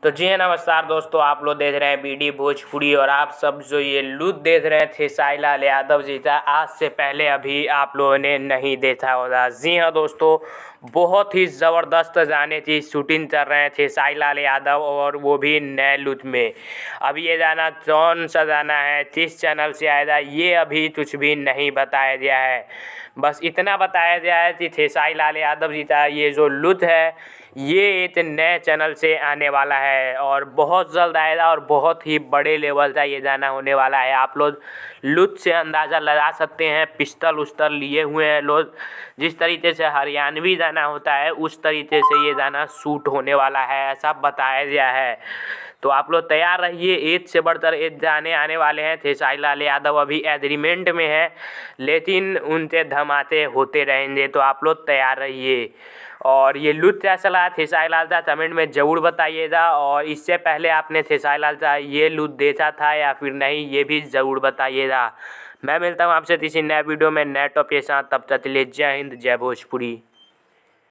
तो जी हाँ, नमस्कार दोस्तों, आप लोग देख रहे हैं बीडी भोजपुरी और आप सब जो ये लुक देख रहे थे साई लाल यादव जी का, आज से पहले अभी आप लोगों ने नहीं देखा होगा। जी हाँ दोस्तों, बहुत ही ज़बरदस्त गाने की शूटिंग कर रहे थे साई लाल यादव और वो भी नए लुक में। अब ये गाना कौन सा गाना है, किस चैनल से आएगा, ये अभी कुछ भी नहीं बताया गया है। बस इतना बताया गया है कि खेसारी लाल यादव जी का ये जो लुक है ये एक नए चैनल से आने वाला है और बहुत जल्द आएगा और बहुत ही बड़े लेवल का ये गाना होने वाला है। आप लोग लुक से अंदाज़ा लगा सकते हैं, पिस्टल उस्टल लिए हुए हैं लोग। जिस तरीके से हरियाणवी गाना होता है उस तरीके से ये गाना शूट होने वाला है, ऐसा बताया गया है। तो आप लोग तैयार रहिए, एक से बढ़कर एक गाने आने वाले हैं। खेसारी लाल यादव अभी एग्रीमेंट में है लेकिन उनके धमाके होते रहेंगे, तो आप लोग तैयार रहिए। और ये लुक कैसा लगा खेसारी लाल का कमेंट में ज़रूर बताइएगा। और इससे पहले आपने खेसारी लाल का ये लुक देखा था या फिर नहीं, ये भी ज़रूर बताइएगा। मैं मिलता हूँ आपसे किसी नए वीडियो में नए टॉपिक के साथ, तब तक के लिए जय हिंद, जय भोजपुरी।